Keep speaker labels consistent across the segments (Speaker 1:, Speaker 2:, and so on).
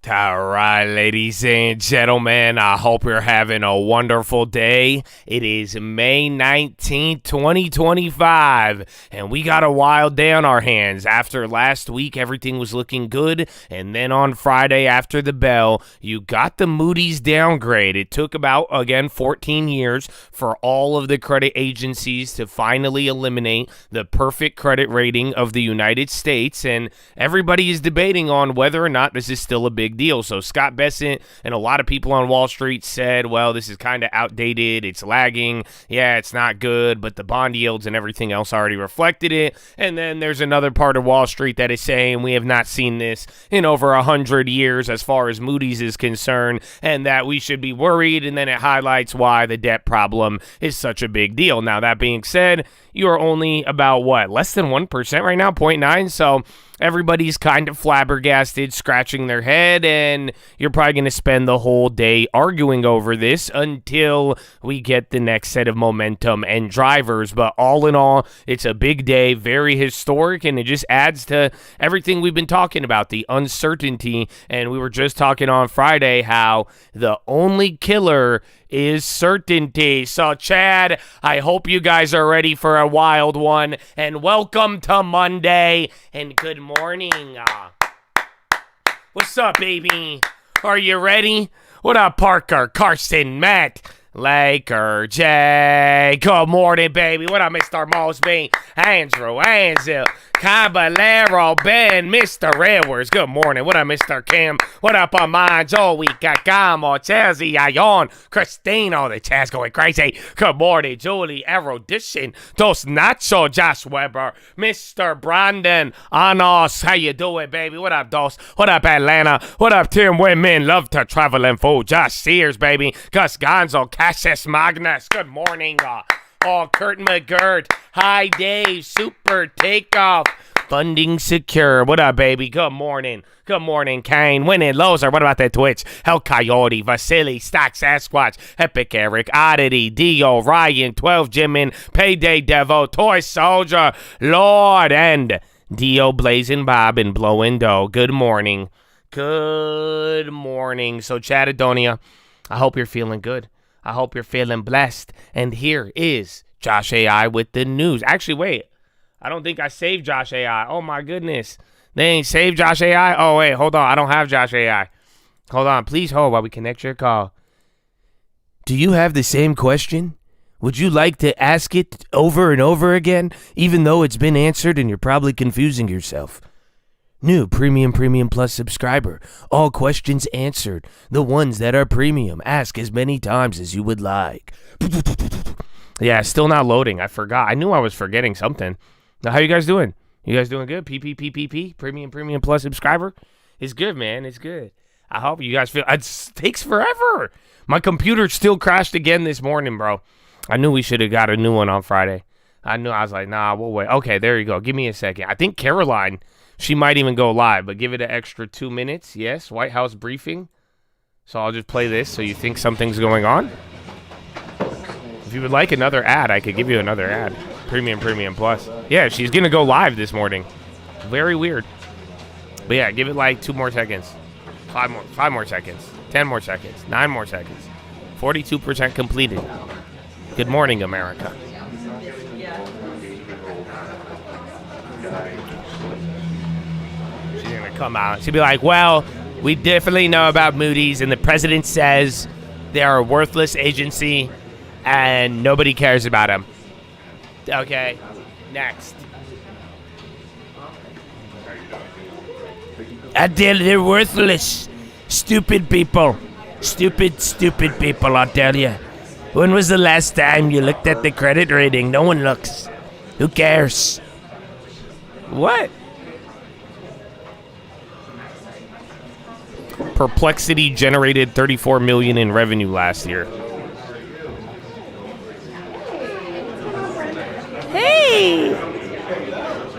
Speaker 1: All right, ladies and gentlemen, I hope you're having a wonderful day. It is May 19th, 2025, and we got a wild day on our hands. After last week, everything was looking good, and then on Friday after the bell, you got the Moody's downgrade. It took about, again, 14 years for all of the credit agencies to finally eliminate the perfect credit rating of the United States, and everybody is debating on whether or not this is still a big deal. So Scott Bessent and a lot of people on Wall Street said, well, this is kind of outdated. It's lagging. Yeah, it's not good, but the bond yields and everything else already reflected it. And then there's another part of Wall Street that is saying we have not seen this in over 100 years as far as Moody's is concerned, and that we should be worried. And then it highlights why the debt problem is such a big deal. Now, that being said, you are only about, less than 1% right now, 0.9. So everybody's kind of flabbergasted, scratching their head, and you're probably going to spend the whole day arguing over this until we get the next set of momentum and drivers. But all in all, it's a big day, very historic, and it just adds to everything we've been talking about, the uncertainty. And we were just talking on Friday how the only killer is certainty. So, Chad, I hope you guys are ready for a wild one, and welcome to Monday, and good morning. What's up, baby? Are you ready? What up, Parker, Carson, Matt, Laker, Jay? Good morning, baby. What up, Mr. Mosby, Andrew, Ansel, Caballero, Ben, Mr. Edwards? Good morning. What up, Mr. Kim? What up, Armand, Joey, Cacamo, Chelsea, Ion, Christine? Oh, the chat's going crazy. Good morning, Julie, Erudition, Dos Nacho, Josh Weber, Mr. Brandon, Anos. How you doing, baby? What up, Dos? What up, Atlanta? What up, Tim Women? Love to travel and food. Josh Sears, baby. Gus Gonzo, Cassius Magnus. Good morning, Kurt McGirt. Hi, Dave. Super Takeoff. Funding secure. What up, baby? Good morning. Good morning, Kane. Winning Loser. What about that Twitch? Hell Coyote, Vasily, Stock Sasquatch, Epic Eric, Oddity, Dio, Ryan, 12 Jimin, Payday Devo, Toy Soldier, Lord, and Dio Blazing Bob and Blowing Dough. Good morning. Good morning. So, Chattadonia, I hope you're feeling good. I hope you're feeling blessed. And here is Josh AI with the news. Actually, wait. I don't think I saved Josh AI. Oh, my goodness. They ain't saved Josh AI? Oh, wait. Hold on. I don't have Josh AI. Hold on. Please hold while we connect your call. Do you have the same question? Would you like to ask it over and over again, even though it's been answered and you're probably confusing yourself? New Premium Plus subscriber. All questions answered. The ones that are premium. Ask as many times as you would like. Yeah, still not loading. I forgot. I knew I was forgetting something. Now, how you guys doing? You guys doing good? PPPPP. Premium Plus subscriber. It's good, man. It's good. I hope you guys feel. It takes forever. My computer still crashed again this morning, bro. I knew we should have got a new one on Friday. I was like, nah, we'll wait. Okay, there you go. Give me a second. I think Caroline, she might even go live, but give it an extra 2 minutes. Yes, White House briefing. So I'll just play this so you think something's going on. If you would like another ad, I could give you another ad. Premium Plus. Yeah, she's going to go live this morning. Very weird. But yeah, give it like 2 more seconds. 5 more seconds. 10 more seconds. 9 more seconds. 42% completed. Good morning, America. She's going to come out. She'll be like, well, we definitely know about Moody's, and the president says they are a worthless agency, and nobody cares about them. Okay, next. They're worthless. Stupid people. Stupid people, I'll tell you. When was the last time you looked at the credit rating? No one looks. Who cares? What? Perplexity generated $34 million in revenue last year. Hey!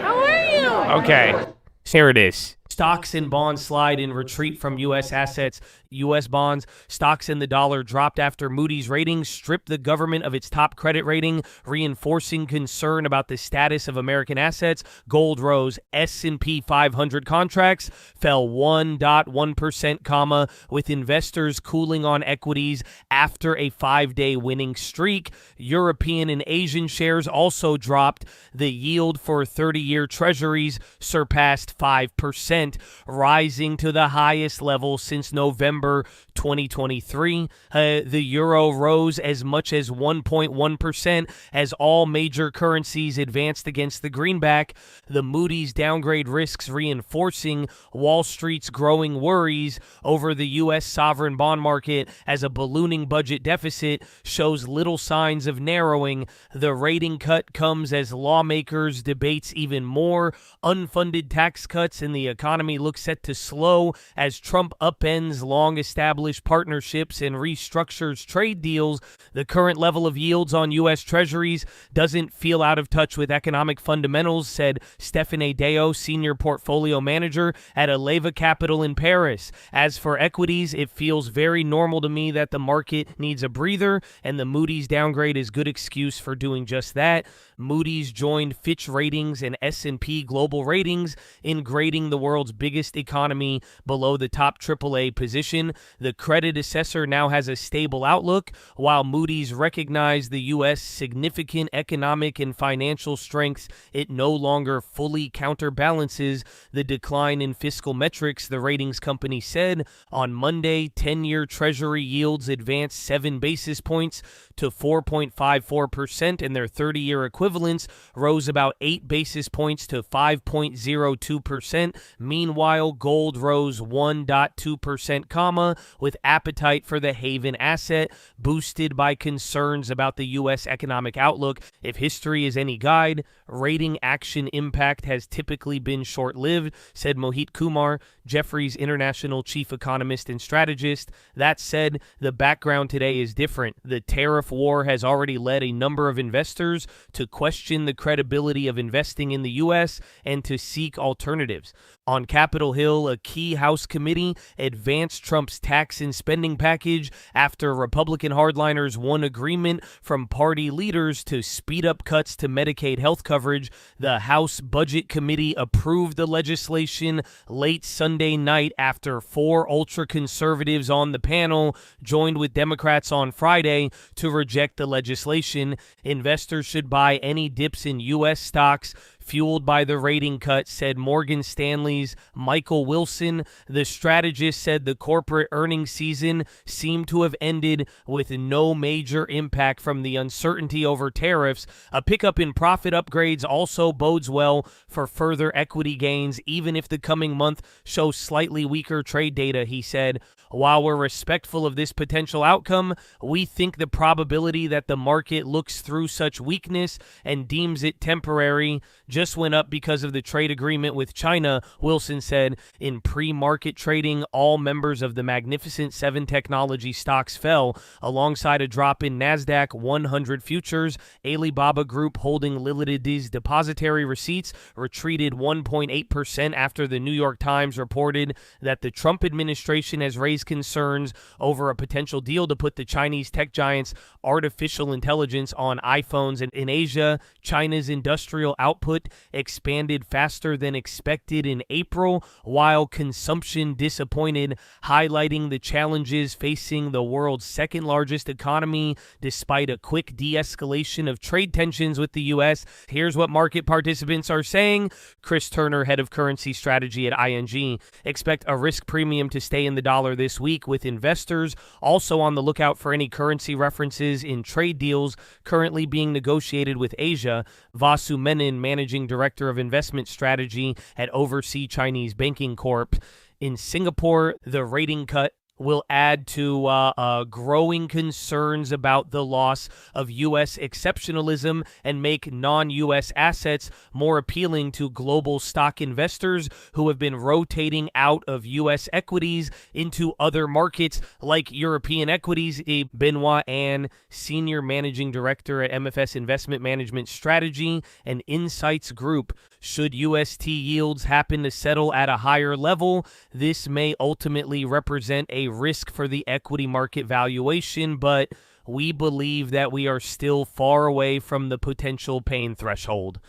Speaker 1: How are you? Okay, here it is. Stocks and bonds slide in retreat from U.S. assets. U.S. bonds, stocks, and the dollar dropped after Moody's ratings stripped the government of its top credit rating, reinforcing concern about the status of American assets. Gold rose. S&P 500 contracts fell 1.1%, with investors cooling on equities after a 5-day winning streak. European and Asian shares also dropped. The yield for 30-year treasuries surpassed 5%, rising to the highest level since November 2023. The euro rose as much as 1.1% as all major currencies advanced against the greenback. The Moody's downgrade risks reinforcing Wall Street's growing worries over the U.S. sovereign bond market as a ballooning budget deficit shows little signs of narrowing. The rating cut comes as lawmakers debates even more unfunded tax cuts, and the economy looks set to slow as Trump upends long-established partnerships and restructures trade deals. The current level of yields on U.S. Treasuries doesn't feel out of touch with economic fundamentals, said Stephane Deo, senior portfolio manager at Aleva Capital in Paris. As for equities, it feels very normal to me that the market needs a breather, and the Moody's downgrade is good excuse for doing just that. Moody's joined Fitch Ratings and S&P Global Ratings in grading the world's biggest economy below the top AAA position. The credit assessor now has a stable outlook, while Moody's recognized the U.S. significant economic and financial strengths. It no longer fully counterbalances the decline in fiscal metrics, the ratings company said. On Monday, 10-year Treasury yields advanced 7 basis points to 4.54%, and their 30-year equivalents rose about 8 basis points to 5.02%. Meanwhile, gold rose 1.2%, with appetite for the haven asset boosted by concerns about the U.S. economic outlook. If history is any guide, rating action impact has typically been short-lived, said Mohit Kumar, Jefferies' international chief economist and strategist. That said, the background today is different. The tariff war has already led a number of investors to question the credibility of investing in the U.S. and to seek alternatives. On Capitol Hill, a key House committee advanced Trump's tax and spending package after Republican hardliners won agreement from party leaders to speed up cuts to Medicaid health coverage. The House Budget Committee approved the legislation late Sunday night after 4 ultra-conservatives on the panel joined with Democrats on Friday to reject the legislation. Investors should buy any dips in U.S. stocks fueled by the rating cut, said Morgan Stanley's Michael Wilson. The strategist said the corporate earnings season seemed to have ended with no major impact from the uncertainty over tariffs. A pickup in profit upgrades also bodes well for further equity gains, even if the coming month shows slightly weaker trade data, he said. While we're respectful of this potential outcome, we think the probability that the market looks through such weakness and deems it temporary just went up because of the trade agreement with China, Wilson said. In pre-market trading, all members of the Magnificent Seven technology stocks fell, alongside a drop in NASDAQ 100 futures. Alibaba Group, holding Lillad's depository receipts, retreated 1.8% after the New York Times reported that the Trump administration has raised concerns over a potential deal to put the Chinese tech giant's artificial intelligence on iPhones. And in Asia, China's industrial output expanded faster than expected in April, while consumption disappointed, highlighting the challenges facing the world's second largest economy despite a quick de-escalation of trade tensions with the U.S. Here's what market participants are saying. Chris Turner, head of currency strategy at ING, expect a risk premium to stay in the dollar this week, with investors also on the lookout for any currency references in trade deals currently being negotiated with Asia. Vasu Menon, managing director of investment strategy at Overseas Chinese Banking Corp. In Singapore, the rating cut will add to growing concerns about the loss of U.S. exceptionalism and make non-U.S. assets more appealing to global stock investors who have been rotating out of U.S. equities into other markets like European equities. Benoit Anne, senior managing director at MFS Investment Management Strategy and Insights Group. Should UST yields happen to settle at a higher level, this may ultimately represent a a risk for the equity market valuation, but we believe that we are still far away from the potential pain threshold.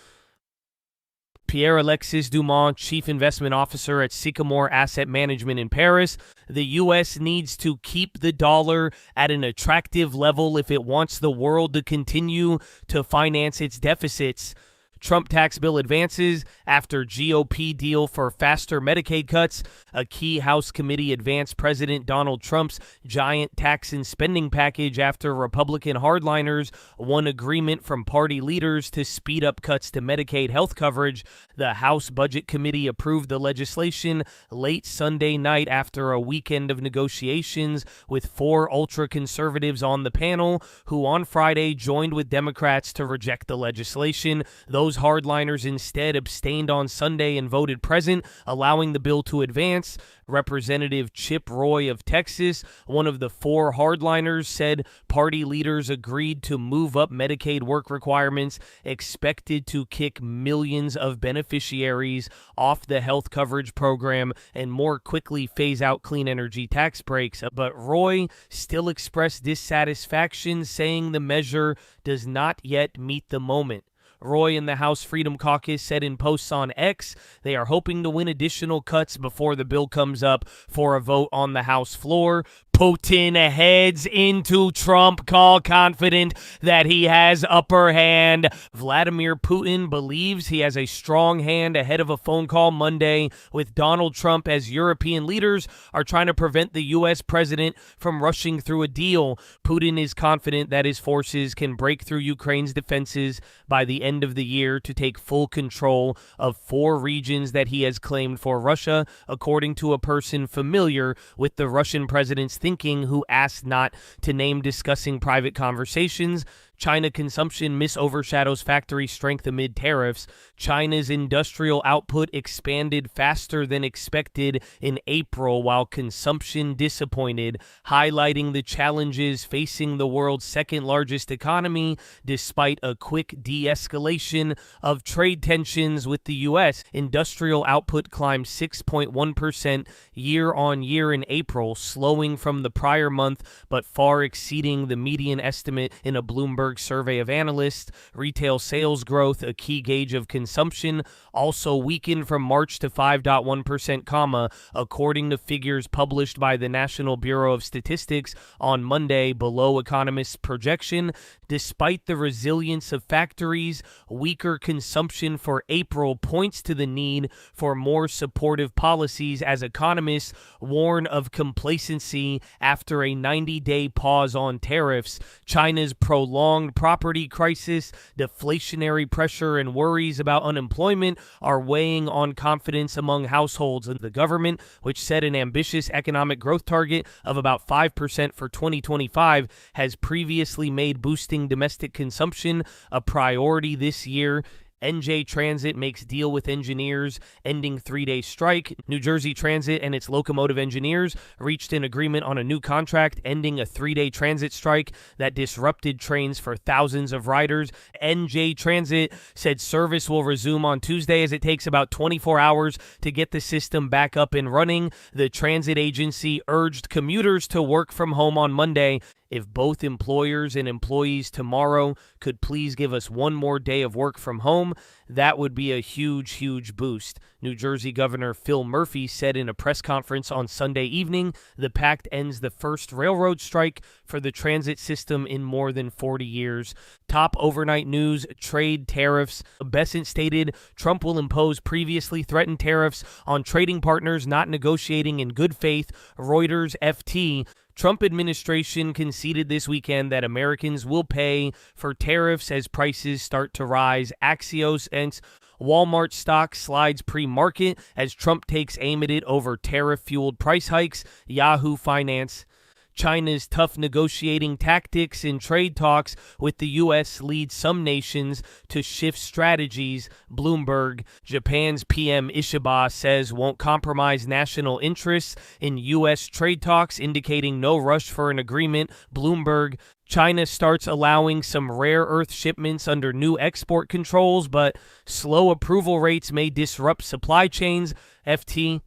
Speaker 1: Pierre-Alexis Dumont, Chief Investment Officer at Sycamore Asset Management in Paris. The U.S. needs to keep the dollar at an attractive level if it wants the world to continue to finance its deficits. Trump tax bill advances after GOP deal for faster Medicaid cuts. A key House committee advanced President Donald Trump's giant tax and spending package after Republican hardliners won agreement from party leaders to speed up cuts to Medicaid health coverage. The House Budget Committee approved the legislation late Sunday night after a weekend of negotiations with 4 ultra-conservatives on the panel, who on Friday joined with Democrats to reject the legislation. Those hardliners instead abstained on Sunday and voted present, allowing the bill to advance. Representative Chip Roy of Texas, one of the 4 hardliners, said party leaders agreed to move up Medicaid work requirements, expected to kick millions of beneficiaries off the health coverage program and more quickly phase out clean energy tax breaks. But Roy still expressed dissatisfaction, saying the measure does not yet meet the moment. Roy and the House Freedom Caucus said in posts on X they are hoping to win additional cuts before the bill comes up for a vote on the House floor. Putin heads into Trump call confident that he has upper hand. Vladimir Putin believes he has a strong hand ahead of a phone call Monday with Donald Trump as European leaders are trying to prevent the U.S. president from rushing through a deal. Putin is confident that his forces can break through Ukraine's defenses by the end of the year to take full control of 4 regions that he has claimed for Russia, according to a person familiar with the Russian president's thinking who asked not to name discussing private conversations. China consumption overshadows factory strength amid tariffs. China's industrial output expanded faster than expected in April, while consumption disappointed, highlighting the challenges facing the world's second-largest economy despite a quick de-escalation of trade tensions with the U.S. Industrial output climbed 6.1% year-on-year in April, slowing from the prior month but far exceeding the median estimate in a Bloomberg survey of analysts. Retail sales growth, a key gauge of consumption, also weakened from March to 5.1%, according to figures published by the National Bureau of Statistics on Monday, below economists' projection. Despite the resilience of factories, weaker consumption for April points to the need for more supportive policies as economists warn of complacency after a 90-day pause on tariffs. China's prolonged property crisis, deflationary pressure, and worries about unemployment are weighing on confidence among households. The government, which set an ambitious economic growth target of about 5% for 2025, has previously made boosting domestic consumption a priority this year. NJ Transit makes deal with engineers ending 3-day strike. New Jersey Transit and its locomotive engineers reached an agreement on a new contract ending a 3-day transit strike that disrupted trains for thousands of riders. NJ Transit said service will resume on Tuesday as it takes about 24 hours to get the system back up and running. The transit agency urged commuters to work from home on Monday. If both employers and employees tomorrow could please give us one more day of work from home, that would be a huge, huge boost. New Jersey Governor Phil Murphy said in a press conference on Sunday evening the pact ends the first railroad strike for the transit system in more than 40 years. Top overnight news, trade tariffs. Bessent stated Trump will impose previously threatened tariffs on trading partners not negotiating in good faith. Reuters FT. Trump administration conceded this weekend that Americans will pay for tariffs as prices start to rise. Axios and Walmart stock slides pre-market as Trump takes aim at it over tariff-fueled price hikes. Yahoo Finance. China's tough negotiating tactics in trade talks with the U.S. lead some nations to shift strategies. Bloomberg. Japan's PM Ishiba says won't compromise national interests in U.S. trade talks, indicating no rush for an agreement. Bloomberg. China starts allowing some rare earth shipments under new export controls, but slow approval rates may disrupt supply chains. FT.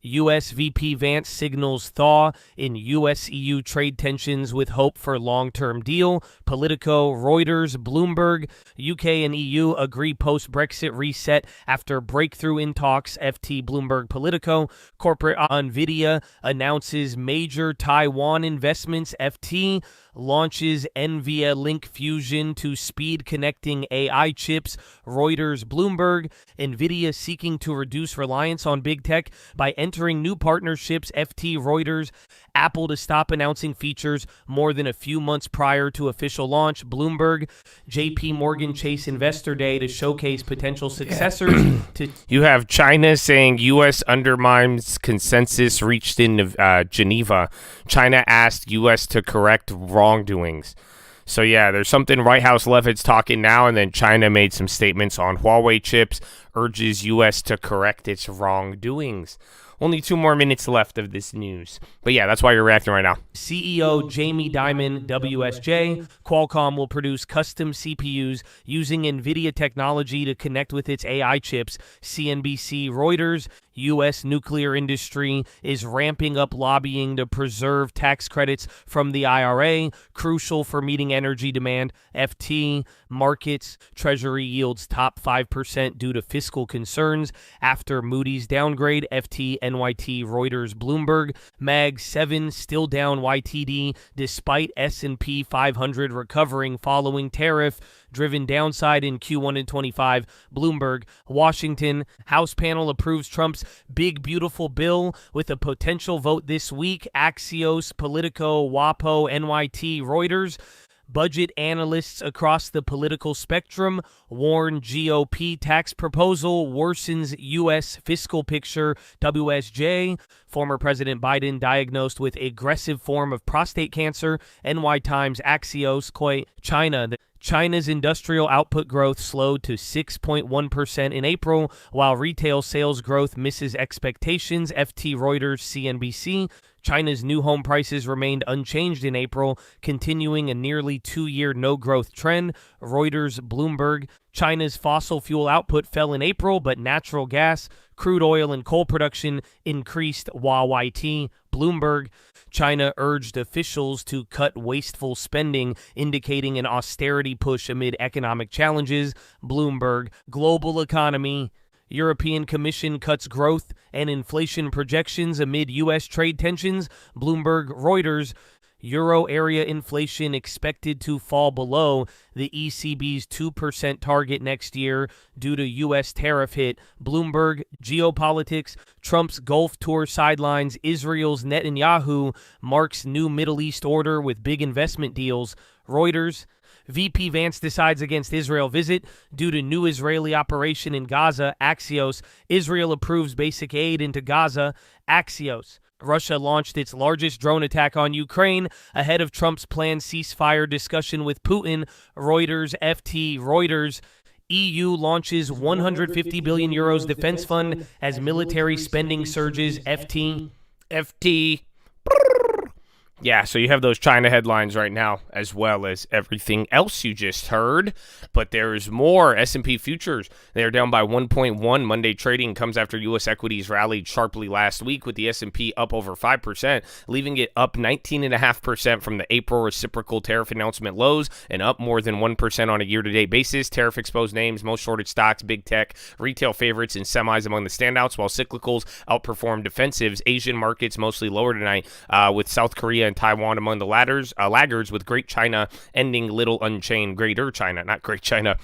Speaker 1: U.S. VP Vance signals thaw in U.S.-EU trade tensions with hope for long-term deal. Politico, Reuters, Bloomberg. UK and EU agree post-Brexit reset after breakthrough in talks. FT, Bloomberg, Politico. Corporate NVIDIA announces major Taiwan investments. FT launches NVIDIA Link Fusion to speed connecting AI chips. Reuters, Bloomberg. NVIDIA seeking to reduce reliance on big tech by entering new partnerships. FT, Reuters. Apple to stop announcing features more than a few months prior to official launch. Bloomberg. JP Morgan Chase Investor Day to showcase potential successors. You have China saying U.S. undermines consensus reached in Geneva. China asked U.S. to correct wrongdoings. So yeah, there's something White House Levitt's talking now, and then China made some statements on Huawei chips, urges U.S. to correct its wrongdoings. Only 2 more minutes left of this news. But yeah, that's why you're reacting right now. CEO Jamie Dimon, WSJ. Qualcomm will produce custom CPUs using NVIDIA technology to connect with its AI chips. CNBC, Reuters. U.S. nuclear industry is ramping up lobbying to preserve tax credits from the IRA, crucial for meeting energy demand. FT, markets, Treasury yields top 5% due to fiscal concerns after Moody's downgrade. FT, NYT, Reuters, Bloomberg. Mag 7 still down YTD despite S&P 500 recovering following tariff-driven downside in Q1 and 25. Bloomberg. Washington, House panel approves Trump's big beautiful bill with a potential vote this week. Axios, Politico, WAPO, NYT, Reuters. Budget analysts across the political spectrum warn GOP tax proposal worsens U.S. fiscal picture. WSJ. Former President Biden diagnosed with aggressive form of prostate cancer. NY Times, Axios, China. China's industrial output growth slowed to 6.1% in April, while retail sales growth misses expectations. FT, Reuters, CNBC. China's new home prices remained unchanged in April, continuing a nearly 2-year no-growth trend. Reuters, Bloomberg. China's fossil fuel output fell in April, but natural gas, crude oil, and coal production increased. YT. Bloomberg. China urged officials to cut wasteful spending, indicating an austerity push amid economic challenges. Bloomberg. Global economy. European Commission cuts growth and inflation projections amid U.S. trade tensions. Bloomberg, Reuters. Euro area inflation expected to fall below the ECB's 2% target next year due to U.S. tariff hit. Bloomberg. Geopolitics. Trump's Gulf tour sidelines Israel's Netanyahu, marks new Middle East order with big investment deals. Reuters. VP Vance decides against Israel visit due to new Israeli operation in Gaza. Axios. Israel approves basic aid into Gaza. Axios. Russia launched its largest drone attack on Ukraine ahead of Trump's planned ceasefire discussion with Putin. Reuters. FT, Reuters. EU launches 150 billion euros defense fund as military spending surges. FT. Yeah, so you have those China headlines right now, as well as everything else you just heard. But there's more. S&P futures, they are down by 1.1. Monday trading comes after U.S. equities rallied sharply last week, with the S&P up over 5%, leaving it up 19.5% from the April reciprocal tariff announcement lows, and up more than 1% on a year-to-date basis. Tariff-exposed names, most shorted stocks, big tech, retail favorites, and semis among the standouts, while cyclicals outperformed defensives. Asian markets mostly lower tonight, with South Korea and Taiwan among the laggards, with Great China ending little unchained. Greater China, not Great China.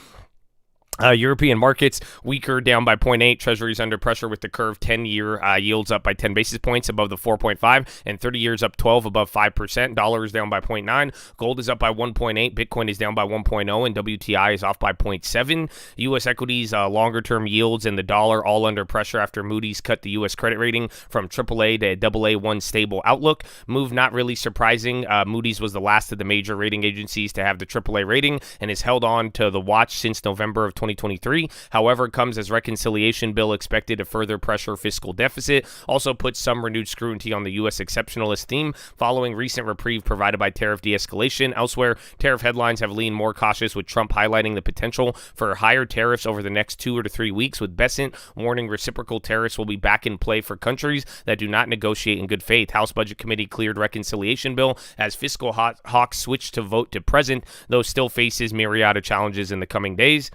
Speaker 1: European markets weaker, down by 0.8. Treasuries under pressure with the curve 10-year yields up by 10 basis points above the 4.5, and 30 years up 12 above 5%. Dollar is down by 0.9. Gold is up by 1.8. Bitcoin is down by 1.0, and WTI is off by 0.7. U.S. equities, longer-term yields, and the dollar all under pressure after Moody's cut the U.S. credit rating from AAA to AA1 stable outlook. Move not really surprising. Moody's was the last of the major rating agencies to have the AAA rating and has held on to the watch since November of 2020. 2023. However, it comes as reconciliation bill expected to further pressure fiscal deficit. Also puts some renewed scrutiny on the U.S. exceptionalist theme following recent reprieve provided by tariff de-escalation. Elsewhere, tariff headlines have leaned more cautious, with Trump highlighting the potential for higher tariffs over the next 2 to 3 weeks, with Bessent warning reciprocal tariffs will be back in play for countries that do not negotiate in good faith. House Budget Committee cleared reconciliation bill as fiscal hawks switch to vote to present, though still faces myriad of challenges in the coming days.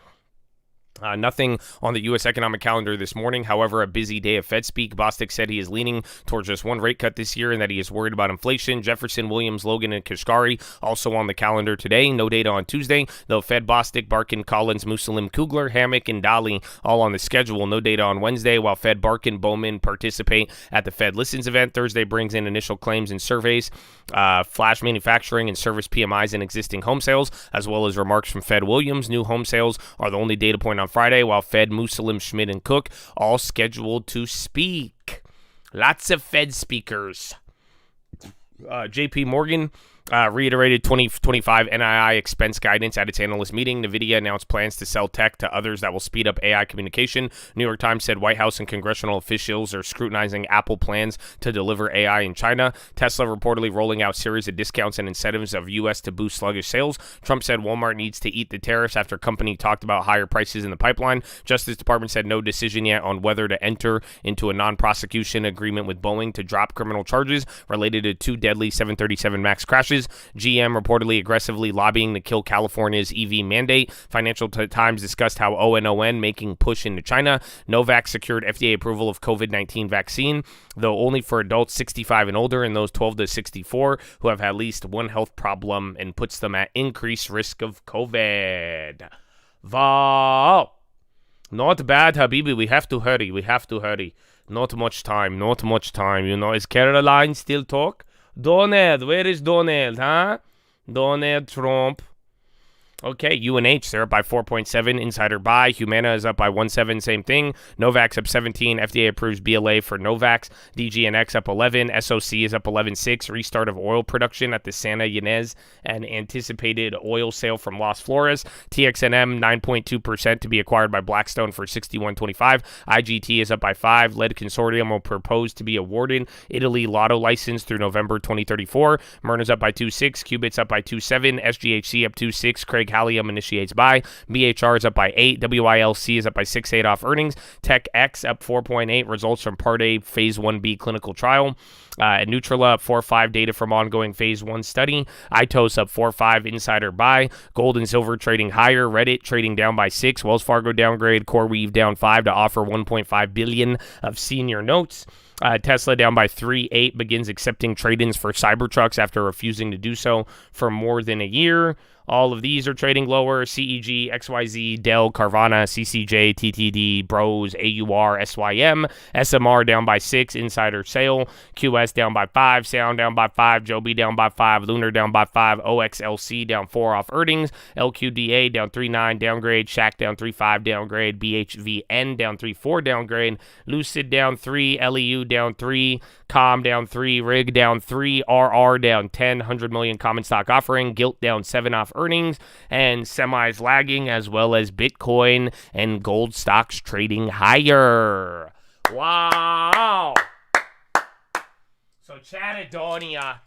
Speaker 1: Nothing on the U.S. economic calendar this morning. However, a busy day of Fed speak. Bostic said he is leaning towards just one rate cut this year and that he is worried about inflation. Jefferson, Williams, Logan, and Kashkari also on the calendar today. No data on Tuesday, though Fed Bostic, Barkin, Collins, Muslim, Kugler, Hammock, and Daly all on the schedule. No data on Wednesday, while Fed Barkin, Bowman participate at the Fed Listens event. Thursday brings in initial claims and surveys, flash manufacturing and service PMIs and existing home sales, as well as remarks from Fed Williams. New home sales are the only data point on Friday, while Fed Muslim, Schmidt, and Cook all scheduled to speak. Lots of Fed speakers. JP Morgan reiterated 2025 NII expense guidance at its analyst meeting. NVIDIA announced plans to sell tech to others that will speed up AI communication. New York Times said White House and congressional officials are scrutinizing Apple plans to deliver AI in China. Tesla reportedly rolling out series of discounts and incentives of U.S. to boost sluggish sales. Trump said Walmart needs to eat the tariffs after company talked about higher prices in the pipeline. Justice Department said no decision yet on whether to enter into a non-prosecution agreement with Boeing to drop criminal charges related to 2 deadly 737 MAX crashes. GM reportedly aggressively lobbying to kill California's EV mandate. Financial Times discussed how ONON making push into China. Novak secured FDA approval of COVID-19 vaccine, though only for adults 65 and older and those 12 to 64 who have at least one health problem, and puts them at increased risk of COVID. Wow. Not bad, Habibi. We have to hurry. Not much time. Is Caroline still talk? Donald, where is Donald, huh? Donald Trump. Okay, UNH, they're up by 4.7. Insider buy. Humana is up by 1.7. Same thing. Novavax up 17. FDA approves BLA for Novavax. DGNX up 11. SOC is up 11.6. Restart of oil production at the Santa Ynez and anticipated oil sale from Las Flores. TXNM 9.2% to be acquired by Blackstone for 61.25. IGT is up by 5. Lead Consortium will propose to be awarded Italy Lotto license through November 2034. Myrna's up by 2.6. Qubits up by 2.7. SGHC up 2.6. Craig Hallium initiates buy. BHR is up by 8. WILC is up by 6.8 off earnings. Tech X up 4.8. Results from Part A Phase 1B clinical trial. Neutrala up 4.5. Data from ongoing Phase 1 study. ITOS up 4.5. Insider buy. Gold and silver trading higher. Reddit trading down by 6. Wells Fargo downgrade. CoreWeave down 5 to offer $1.5 billion of senior notes. Tesla down by 3.8. Begins accepting trade-ins for Cybertrucks after refusing to do so for more than a year. All of these are trading lower. CEG, XYZ, Dell, Carvana, CCJ, TTD, Bros, AUR, SYM, SMR down by 6. Insider sale. QS down by 5. Sound down by 5. Joby down by 5. Lunar down by 5. OXLC down 4 off earnings. LQDA down 3.9 downgrade. Shack down 3.5 downgrade. BHVN down 3.4 downgrade. Lucid down 3. LEU down 3. Com down 3. Rig down 3. RR down 10. 100 million common stock offering. Gilt down 7 off earnings, and semis lagging, as well as Bitcoin and gold stocks trading higher. Wow. So Chattadonia,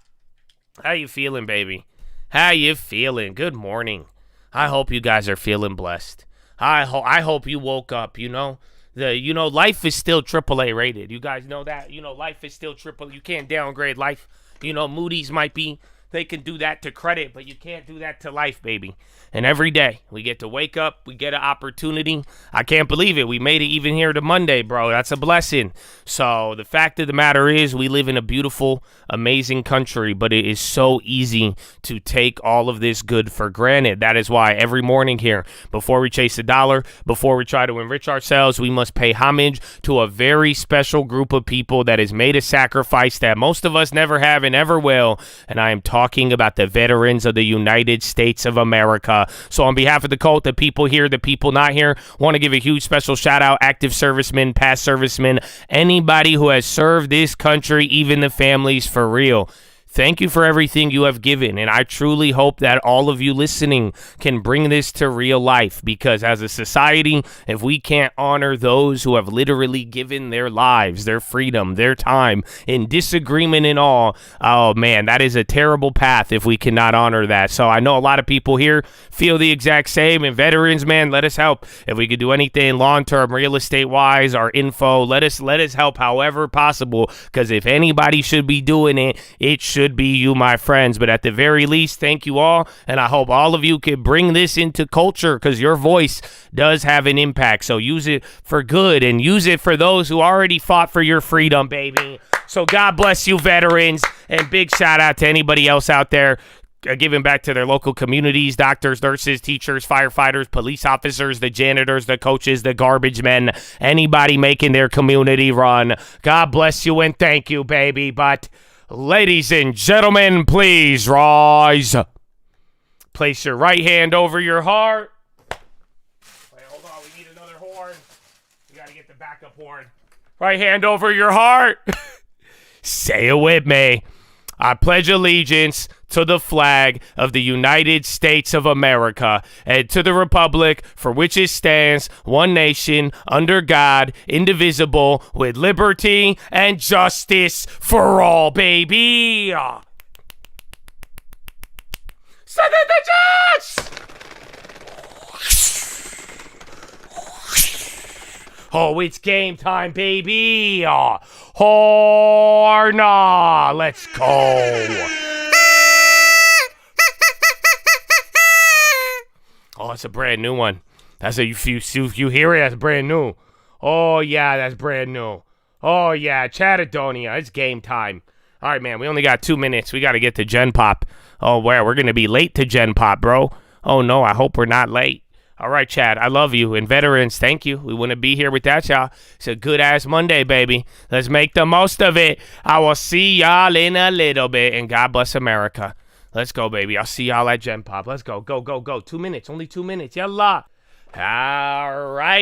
Speaker 1: how you feeling, baby? How you feeling? Good morning. I hope you guys are feeling blessed. I hope you woke up, life is still AAA rated. You guys know that? Life is still triple. You can't downgrade life. Moody's might be. They can do that to credit, but you can't do that to life, baby. And every day, we get to wake up. We get an opportunity. I can't believe it. We made it even here to Monday, bro. That's a blessing. So the fact of the matter is, we live in a beautiful, amazing country, but it is so easy to take all of this good for granted. That is why every morning here, before we chase the dollar, before we try to enrich ourselves, we must pay homage to a very special group of people that has made a sacrifice that most of us never have and ever will. And I am talking about the veterans of the United States of America. So on behalf of the cult, the people here, the people not here, want to give a huge special shout out, active servicemen, past servicemen, anybody who has served this country, even the families for real. Thank you for everything you have given, and I truly hope that all of you listening can bring this to real life, because as a society, if we can't honor those who have literally given their lives, their freedom, their time, in disagreement and all, oh man, that is a terrible path if we cannot honor that. So I know a lot of people here feel the exact same, and veterans, man, let us help. If we could do anything long-term, real estate-wise, our info, let us help however possible, because if anybody should be doing it, it should be you, my friends. But at the very least, thank you all, and I hope all of you can bring this into culture, because your voice does have an impact. So use it for good, and use it for those who already fought for your freedom, baby. So God bless you, veterans, and big shout out to anybody else out there giving back to their local communities: doctors, nurses, teachers, firefighters, police officers, the janitors, the coaches, the garbage men, anybody making their community run. God bless you and thank you, baby. But ladies and gentlemen, please rise. Place your right hand over your heart. Wait, hold on. We need another horn. We got to get the backup horn. Right hand over your heart. Say it with me. I pledge allegiance to the flag of the United States of America and to the republic for which it stands, one nation, under God, indivisible, with liberty and justice for all, baby. Send in the judge! Oh, it's game time, baby. Or nah, let's go. Oh, it's a brand new one. That's if you hear it, that's brand new. Oh, yeah, that's brand new. Oh, yeah, Chattadonia, it's game time. All right, man, we only got 2 minutes. We got to get to Gen Pop. Oh, we're going to be late to Gen Pop, bro. Oh, no, I hope we're not late. All right, Chad, I love you. And veterans, thank you. We wouldn't be here without y'all. It's a good-ass Monday, baby. Let's make the most of it. I will see y'all in a little bit. And God bless America. Let's go, baby. I'll see y'all at Gen Pop. Let's go. Go, go, go. 2 minutes. Only 2 minutes. Yalla. All right.